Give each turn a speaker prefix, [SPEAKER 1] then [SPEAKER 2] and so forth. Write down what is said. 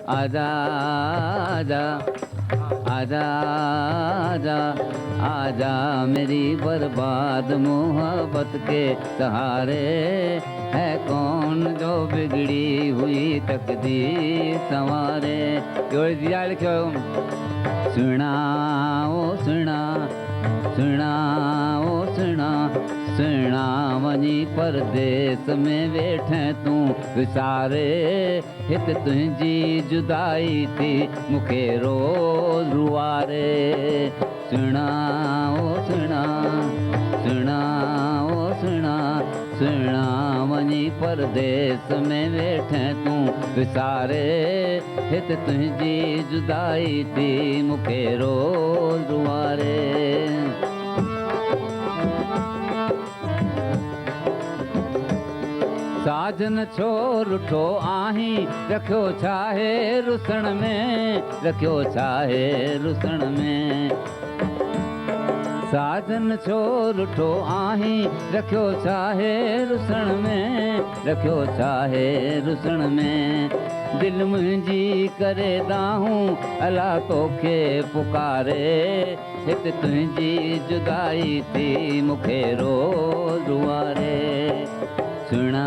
[SPEAKER 1] आजा आजा आजा आजा आजा मेरी बर्बाद मोहब्बत के सहारे। है कौन जो बिगड़ी हुई तकदीर संवारे। जोड़ी दिया लिखो। सुना ओ सुना सुना ओ सुना सुना वञी परदेस में वेठे तूं विसारे। हित तुंहिंजी जुदाई थी मूंखे रोज़ रुआरे। सुना ओ सुना सुना ओ सुना सुना वञी परदेस में वेठे तूं विसारे। हित तुंहिंजी जुदाई थी मूंखे रोज़ रुआरे। साजन छो रुठो आहीं रखियो छाहे रुसण में। रखियो छाहे रुसण में। साजन छो रुठो आहीं रखियो छाहे रुसण में। रखियो छाहे रुसण में। दिल मुंहिंजी करे दाहूं अला तोखे पुकारे। हित तुंहिंजी जुदाई थी मूंखे रोज़ रुआरे। सुना